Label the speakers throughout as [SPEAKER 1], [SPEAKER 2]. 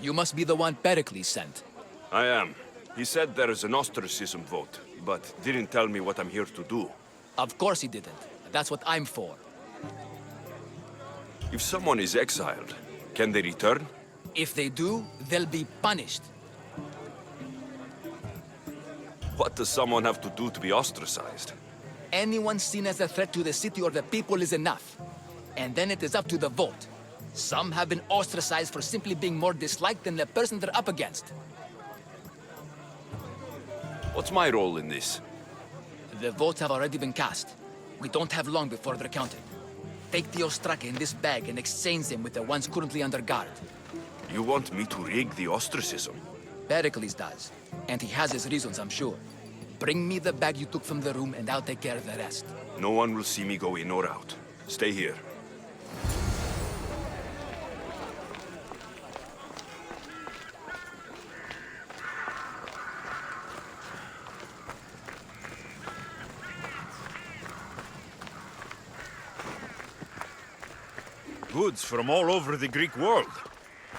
[SPEAKER 1] You must be the one Pericles sent.
[SPEAKER 2] I am. He said there is an ostracism vote, but didn't tell me what I'm here to do.
[SPEAKER 1] Of course he didn't. That's what I'm for.
[SPEAKER 2] If someone is exiled, can they return?
[SPEAKER 1] If they do, they'll be punished.
[SPEAKER 2] What does someone have to do to be ostracized?
[SPEAKER 1] Anyone seen as a threat to the city or the people is enough. And then it is up to the vote. Some have been ostracized for simply being more disliked than the person they're up against.
[SPEAKER 2] What's my role in this?
[SPEAKER 1] The votes have already been cast. We don't have long before they're counted. Take the Ostraka in this bag and exchange them with the ones currently under guard.
[SPEAKER 2] You want me to rig the ostracism?
[SPEAKER 1] Pericles does. And he has his reasons, I'm sure. Bring me the bag you took from the room and I'll take care of the rest.
[SPEAKER 2] No one will see me go in or out. Stay here.
[SPEAKER 3] Goods from all over the Greek world.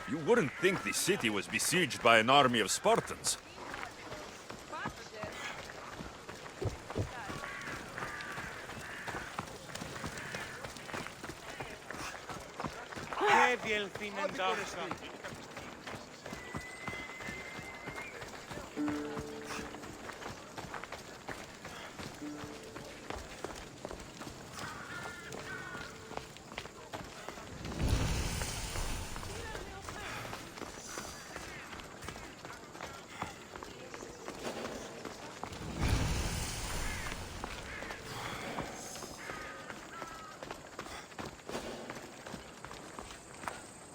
[SPEAKER 3] You wouldn't think the city was besieged by an army of Spartans.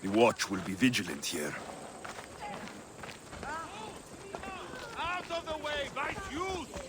[SPEAKER 2] The watch will be vigilant here.
[SPEAKER 3] Out of the way, by youth!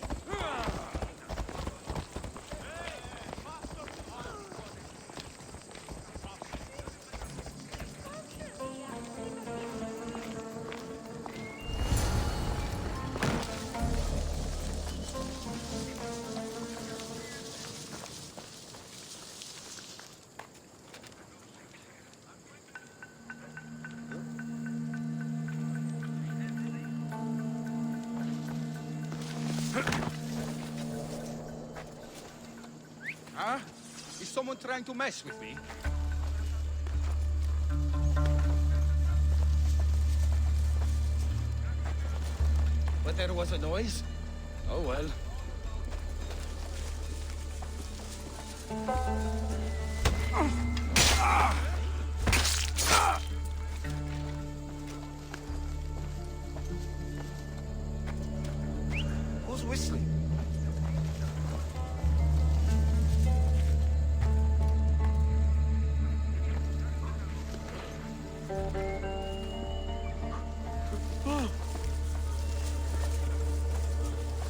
[SPEAKER 4] Huh? Is someone trying to mess with me? But there was a noise? Oh well. Who's whistling?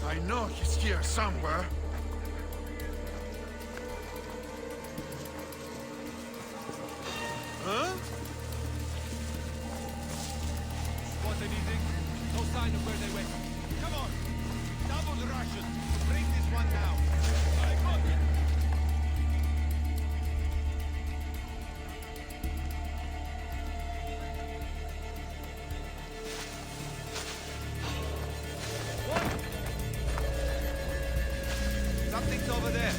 [SPEAKER 5] I know he's here somewhere. Huh?
[SPEAKER 4] Spot anything? No sign of where they went. Come on! Double the Russians! Bring this one down! I got it! Something's over there.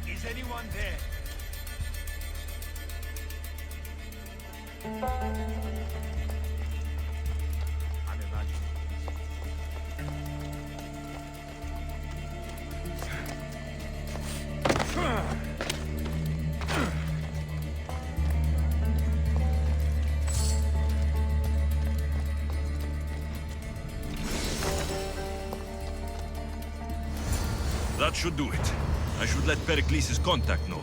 [SPEAKER 4] Is anyone there? I'm imagining.
[SPEAKER 3] That should do it. I should let Pericles' contact know.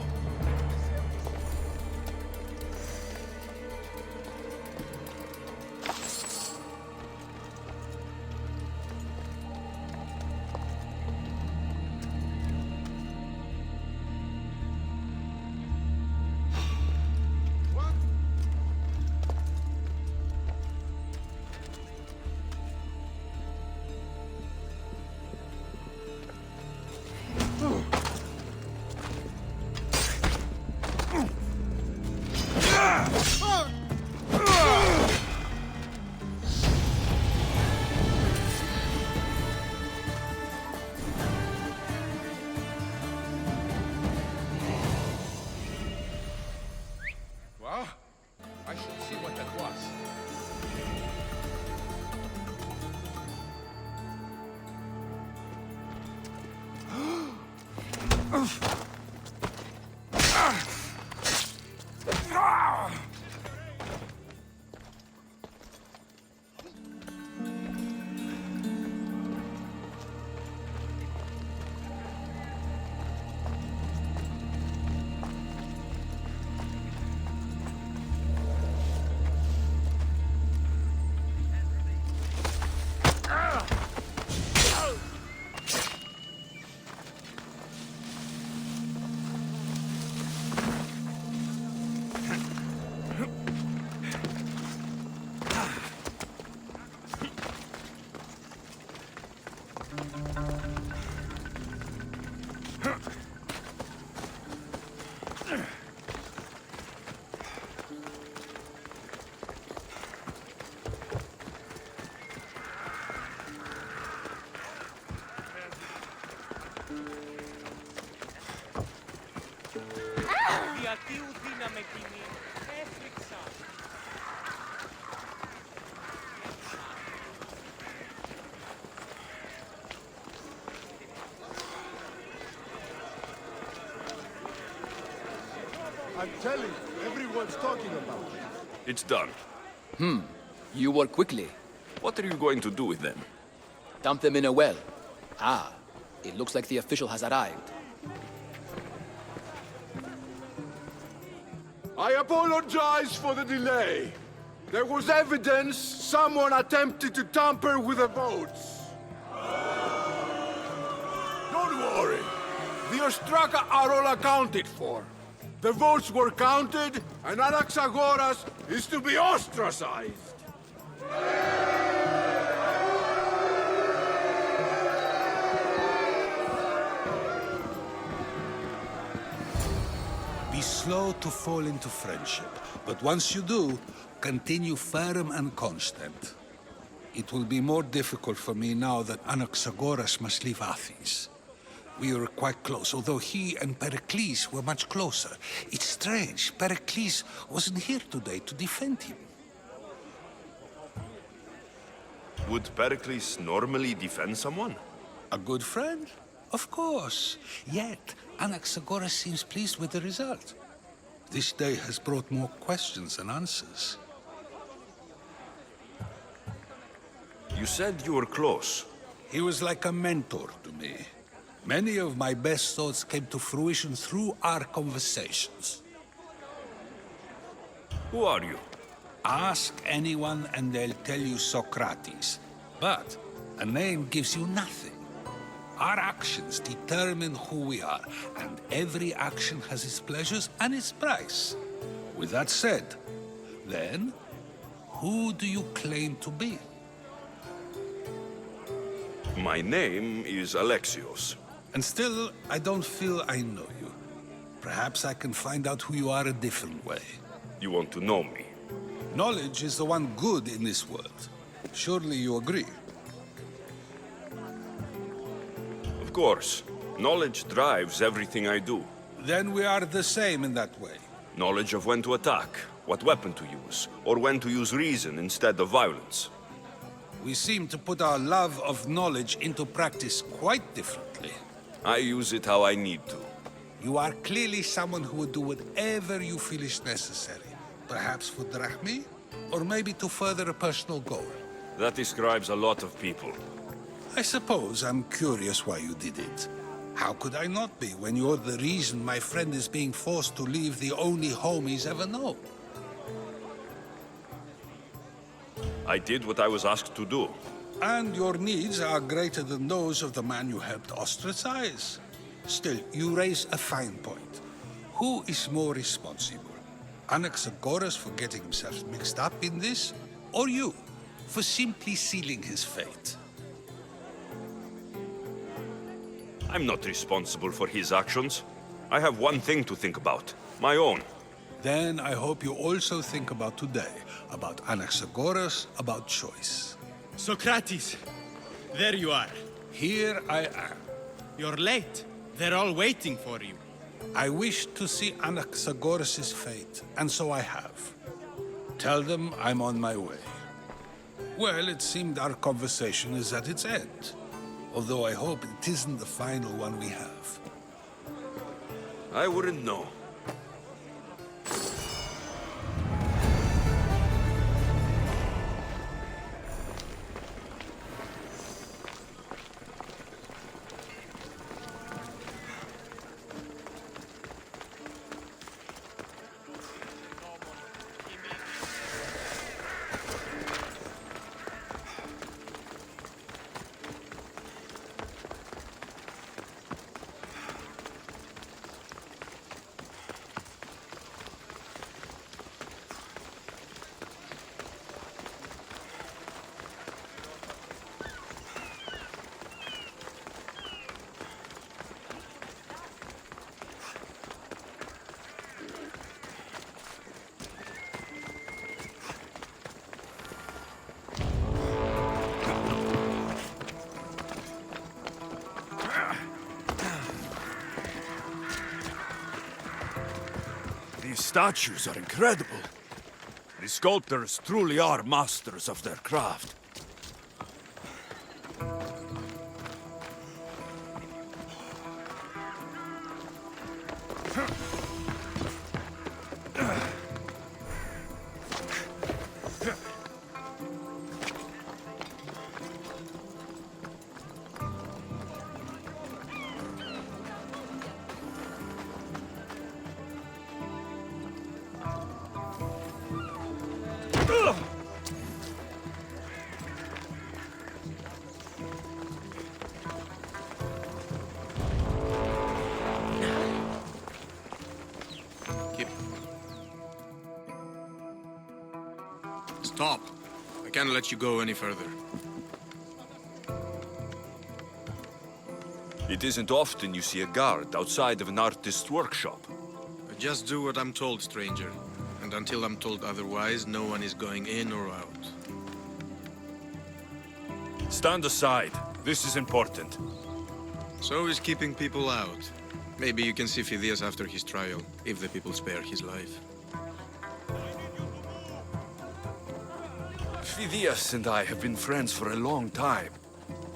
[SPEAKER 4] Well, I should see what that was.
[SPEAKER 6] Γιατί ουδύναμε κοινή, έφληξα.
[SPEAKER 5] I'm telling you, everyone's talking about it.
[SPEAKER 2] It's done.
[SPEAKER 1] You work quickly.
[SPEAKER 2] What are you going to do with them?
[SPEAKER 1] Dump them in a well. Ah, it looks like the official has arrived.
[SPEAKER 5] I apologize for the delay. There was evidence someone attempted to tamper with the votes. Don't worry. The Ostraka are all accounted for. The votes were counted, and Anaxagoras is to be ostracized.
[SPEAKER 7] Be slow to fall into friendship, but once you do, continue firm and constant. It will be more difficult for me now that Anaxagoras must leave Athens. We were quite close, although he and Pericles were much closer. It's strange, Pericles wasn't here today to defend him.
[SPEAKER 2] Would Pericles normally defend someone?
[SPEAKER 7] A good friend? Of course. Yet, Anaxagoras seems pleased with the result. This day has brought more questions than answers.
[SPEAKER 2] You said you were close.
[SPEAKER 7] He was like a mentor to me. Many of my best thoughts came to fruition through our conversations.
[SPEAKER 2] Who are you?
[SPEAKER 7] Ask anyone and they'll tell you Socrates. But a name gives you nothing. Our actions determine who we are, and every action has its pleasures and its price. With that said, Then, who do you claim to be?
[SPEAKER 2] My name is Alexios.
[SPEAKER 7] And still, I don't feel I know you. Perhaps I can find out who you are a different way.
[SPEAKER 2] You want to know me?
[SPEAKER 7] Knowledge is the one good in this world. Surely you agree?
[SPEAKER 2] Of course. Knowledge drives everything I do.
[SPEAKER 7] Then we are the same in that way.
[SPEAKER 2] Knowledge of when to attack, what weapon to use, or when to use reason instead of violence.
[SPEAKER 7] We seem to put our love of knowledge into practice quite differently.
[SPEAKER 2] I use it how I need to.
[SPEAKER 7] You are clearly someone who would do whatever you feel is necessary. Perhaps for drachmi, or maybe to further a personal goal.
[SPEAKER 2] That describes a lot of people.
[SPEAKER 7] I suppose I'm curious why you did it. How could I not be when you're the reason my friend is being forced to leave the only home he's ever known?
[SPEAKER 2] I did what I was asked to do.
[SPEAKER 7] And your needs are greater than those of the man you helped ostracize. Still, you raise a fine point. Who is more responsible? Anaxagoras for getting himself mixed up in this, or you, for simply sealing his fate?
[SPEAKER 2] I'm not responsible for his actions. I have one thing to think about. My own.
[SPEAKER 7] Then I hope you also think about today, about Anaxagoras, about choice.
[SPEAKER 8] Socrates! There you are.
[SPEAKER 7] Here I am.
[SPEAKER 8] You're late. They're all waiting for you.
[SPEAKER 7] I wish to see Anaxagoras' fate, and so I have. Tell them I'm on my way. Well, it seemed our conversation is at its end. Although I hope it isn't the final one we have.
[SPEAKER 2] I wouldn't know.
[SPEAKER 3] These statues are incredible. The sculptors truly are masters of their craft.
[SPEAKER 9] Stop. I can't let you go any further.
[SPEAKER 2] It isn't often you see a guard outside of an artist's workshop.
[SPEAKER 9] I just do what I'm told, stranger. And until I'm told otherwise, no one is going in or out.
[SPEAKER 3] Stand aside. This is important.
[SPEAKER 9] So is keeping people out. Maybe you can see Phidias after his trial, if the people spare his life.
[SPEAKER 2] Phidias and I have been friends for a long time.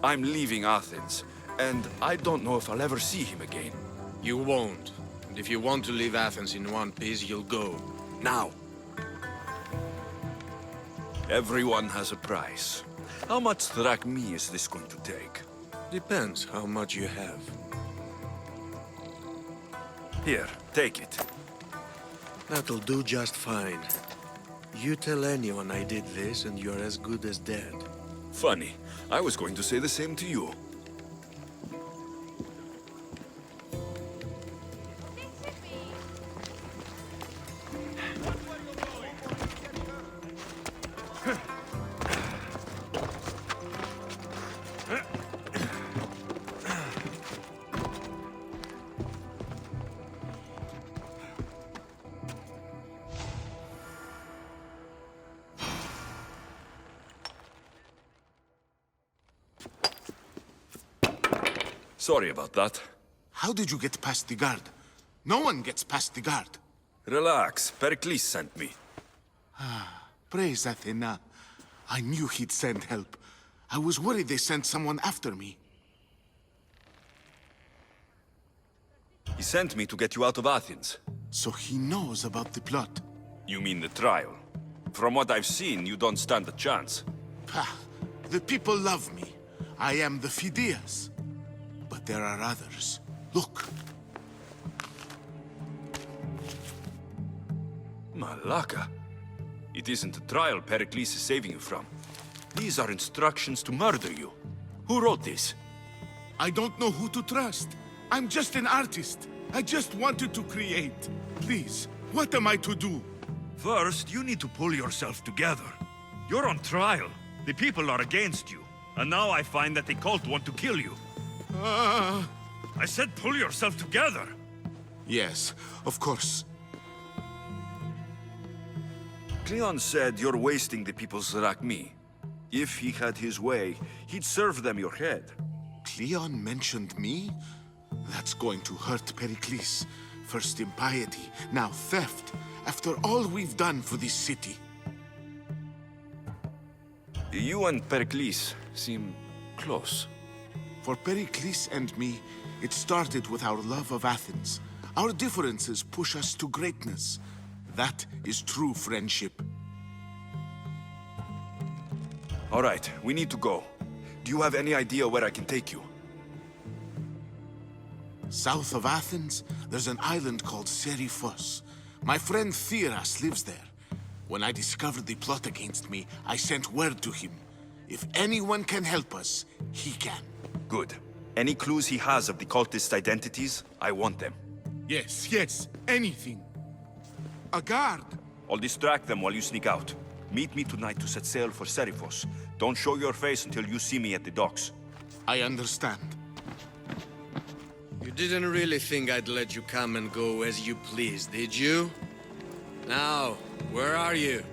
[SPEAKER 2] I'm leaving Athens, and I don't know if I'll ever see him again.
[SPEAKER 9] You won't. And if you want to leave Athens in one piece, you'll go. Now.
[SPEAKER 2] Everyone has a price. How much drachmi is this going to take?
[SPEAKER 9] Depends how much you have.
[SPEAKER 2] Here, take it.
[SPEAKER 9] That'll do just fine. You tell anyone I did this, and you're as good as dead.
[SPEAKER 2] Funny. I was going to say the same to you. Sorry about that.
[SPEAKER 5] How did you get past the guard? No one gets past the guard.
[SPEAKER 2] Relax, Pericles sent me.
[SPEAKER 5] Praise Athena. I knew he'd send help. I was worried they sent someone after me.
[SPEAKER 2] He sent me to get you out of Athens.
[SPEAKER 5] So he knows about the plot.
[SPEAKER 2] You mean the trial? From what I've seen, you don't stand a chance.
[SPEAKER 5] Pah, the people love me. I am the Phidias. But there are others. Look.
[SPEAKER 2] Malaka. It isn't a trial Pericles is saving you from. These are instructions to murder you. Who wrote this?
[SPEAKER 5] I don't know who to trust. I'm just an artist. I just wanted to create. Please, what am I to do?
[SPEAKER 3] First, you need to pull yourself together. You're on trial. The people are against you. And now I find that the cult want to kill you. I said pull yourself together.
[SPEAKER 5] Yes, of course.
[SPEAKER 2] Cleon said you're wasting the people's Zrakmi. If he had his way, he'd serve them your head.
[SPEAKER 5] Cleon mentioned me? That's going to hurt Pericles. First impiety, now theft. After all we've done for this city.
[SPEAKER 2] You and Pericles seem close.
[SPEAKER 5] For Pericles and me, it started with our love of Athens. Our differences push us to greatness. That is true friendship.
[SPEAKER 2] All right, we need to go. Do you have any idea where I can take you?
[SPEAKER 5] South of Athens, there's an island called Seriphos. My friend Theras lives there. When I discovered the plot against me, I sent word to him. If anyone can help us, he can.
[SPEAKER 2] Good. Any clues he has of the cultists' identities, I want them.
[SPEAKER 5] Yes, anything. A guard.
[SPEAKER 2] I'll distract them while you sneak out. Meet me tonight to set sail for Seriphos. Don't show your face until you see me at the docks.
[SPEAKER 5] I understand.
[SPEAKER 9] You didn't really think I'd let you come and go as you please, did you? Now, where are you?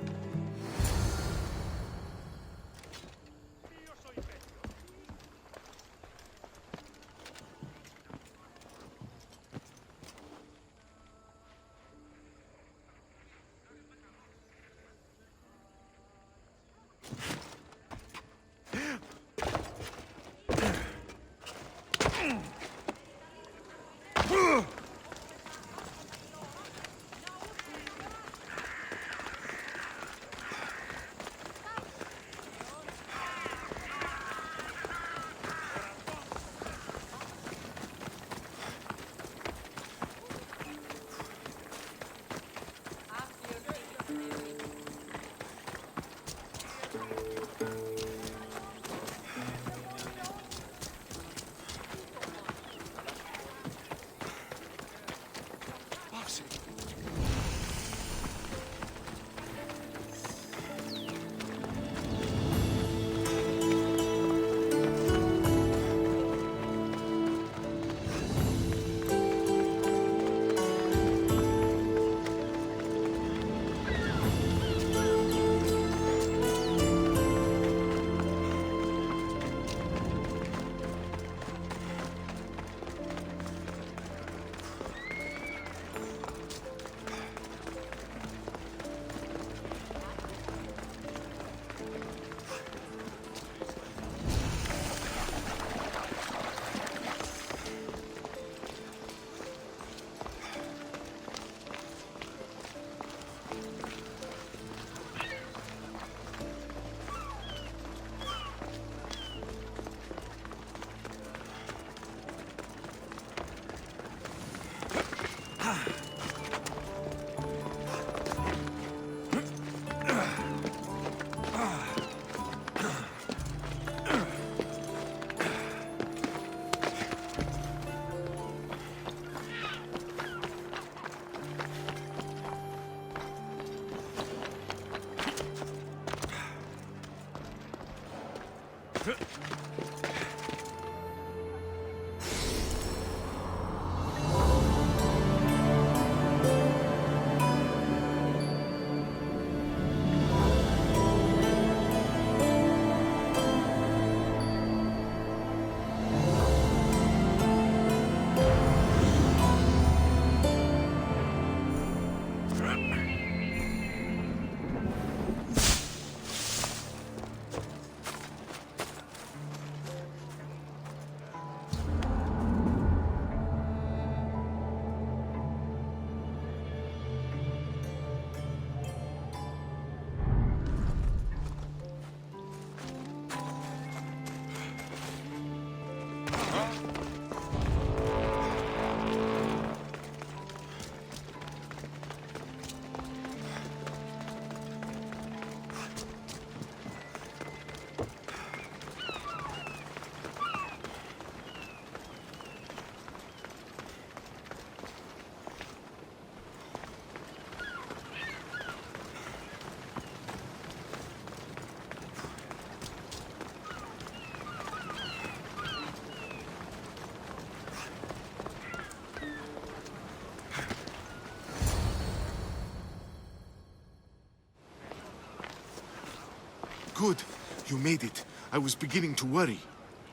[SPEAKER 5] Good. You made it. I was beginning to worry.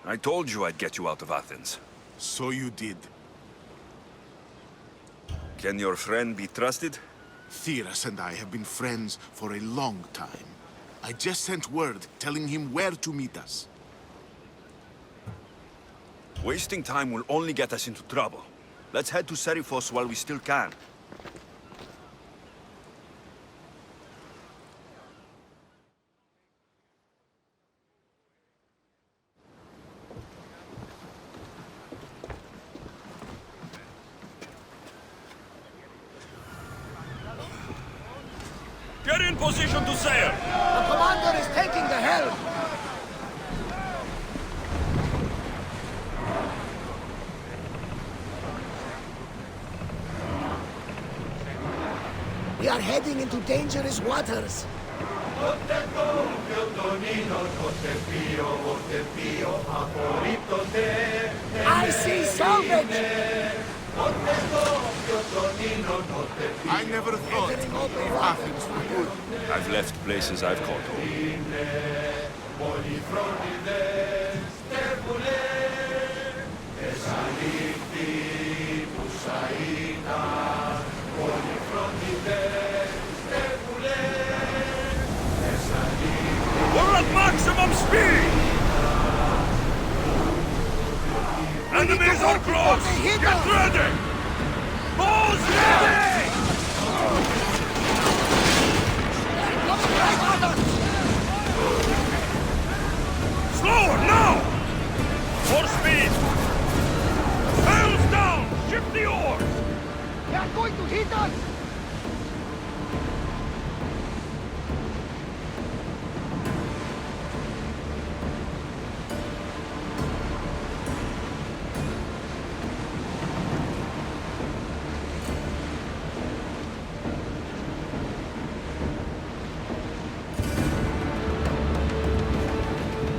[SPEAKER 2] I told you I'd get you out of Athens.
[SPEAKER 5] So you did.
[SPEAKER 2] Can your friend be trusted?
[SPEAKER 5] Theras and I have been friends for a long time. I just sent word telling him where to meet us.
[SPEAKER 2] Wasting time will only get us into trouble. Let's head to Serifos while we still can.
[SPEAKER 3] Get in position to sail!
[SPEAKER 1] The commander is taking the helm! We are heading into dangerous waters. I see salvage!
[SPEAKER 5] I never thought Athens was good.
[SPEAKER 2] I've left places I've called home.
[SPEAKER 3] We're at maximum speed! Enemies are close! Get ready! Balls ready! Slower, now! More speed! Sails down! Shift the oars!
[SPEAKER 1] They are going to hit us!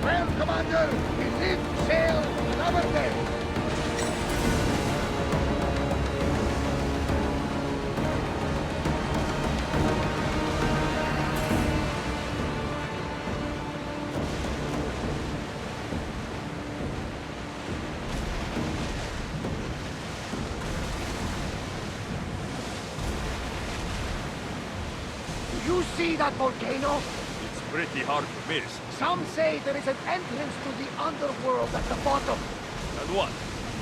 [SPEAKER 1] Well, Commander, we live, sail, another day. Do you see that volcano?
[SPEAKER 3] It's pretty hard to miss.
[SPEAKER 1] Some say there is an entrance to the underworld at the bottom.
[SPEAKER 3] And what?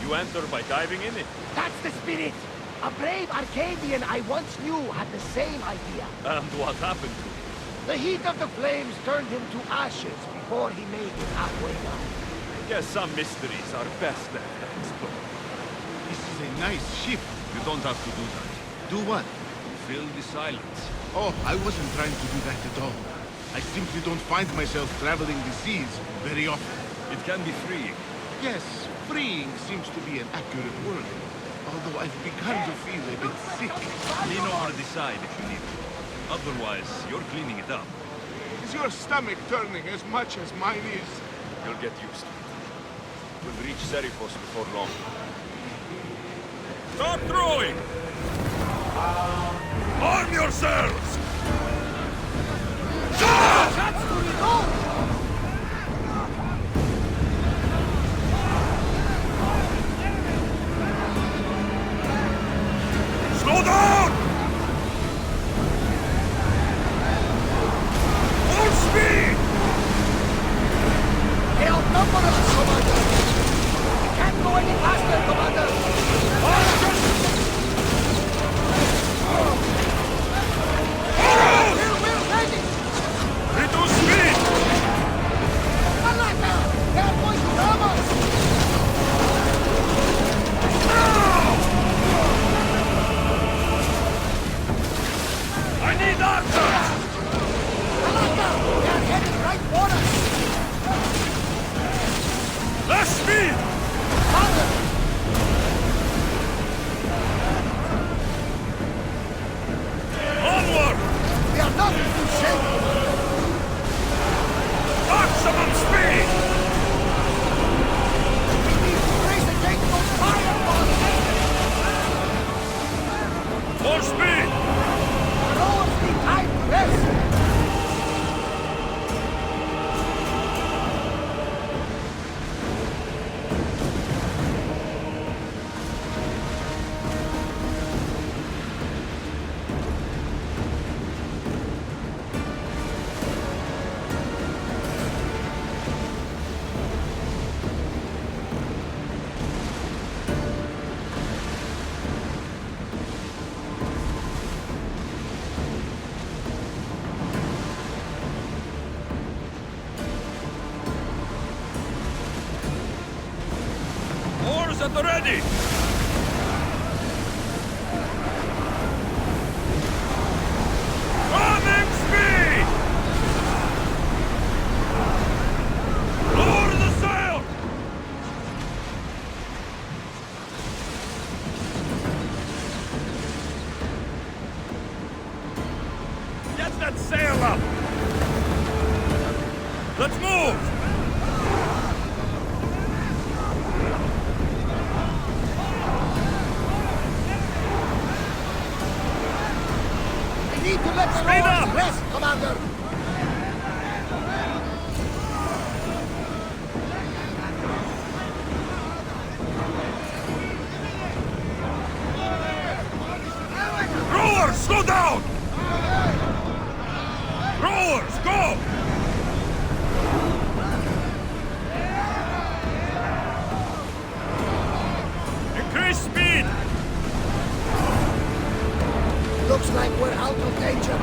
[SPEAKER 3] You enter by diving in it?
[SPEAKER 1] That's the spirit. A brave Arcadian I once knew had the same idea.
[SPEAKER 3] And what happened to it?
[SPEAKER 1] The heat of the flames turned him to ashes before he made it halfway down.
[SPEAKER 3] I guess some mysteries are best left unexplored.
[SPEAKER 10] This is a nice ship. You don't have to do that. Do what?
[SPEAKER 3] Fill the silence.
[SPEAKER 10] Oh, I wasn't trying to do that at all. I simply don't find myself traveling the seas very often.
[SPEAKER 3] It can be freeing.
[SPEAKER 10] Yes, freeing seems to be an accurate word. Although I've begun to feel a bit sick.
[SPEAKER 3] Lean over the side if you need to. Otherwise, you're cleaning it up.
[SPEAKER 10] Is your stomach turning as much as mine is?
[SPEAKER 3] You'll get used to it. We'll reach Serifos before long. Start throwing! Arm yourselves!
[SPEAKER 1] Shots to reload!
[SPEAKER 3] Slow down! Full speed!
[SPEAKER 1] They outnumber us, Commander! We can't go any faster, Commander!
[SPEAKER 2] Santorani! Arming speed! Lower the sail! Get that sail up! Let's move!
[SPEAKER 11] Need to let the
[SPEAKER 2] Speed
[SPEAKER 11] oars
[SPEAKER 2] up!
[SPEAKER 11] rest, Commander!
[SPEAKER 2] Rowers, slow down! Rowers, go! Increase speed!
[SPEAKER 11] Looks like we're out of danger.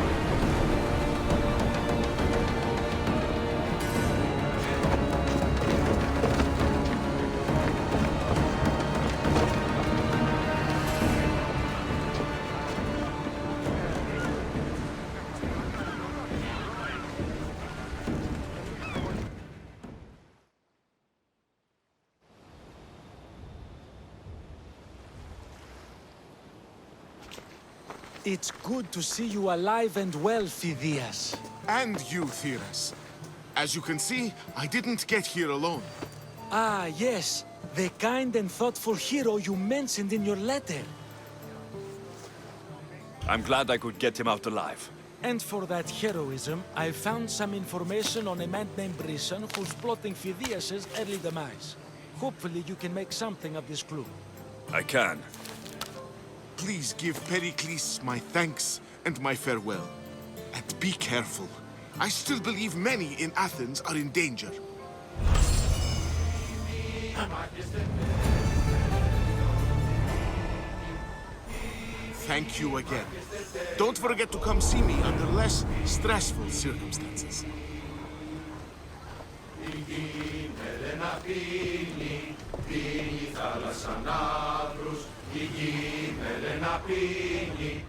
[SPEAKER 12] It's good to see you alive and well, Phidias.
[SPEAKER 5] And you, Theras. As you can see, I didn't get here alone.
[SPEAKER 12] Ah, yes. The kind and thoughtful hero you mentioned in your letter.
[SPEAKER 2] I'm glad I could get him out alive.
[SPEAKER 12] And for that heroism, I found some information on a man named Brisson who's plotting Phidias' early demise. Hopefully you can make something of this clue.
[SPEAKER 2] I can.
[SPEAKER 5] Please give Pericles my thanks and my farewell. And be careful. I still believe many in Athens are in danger. Thank you again. Don't forget to come see me under less stressful circumstances.
[SPEAKER 4] Πίνει θάλασσα ναύρους, η γη μελένα πίνει.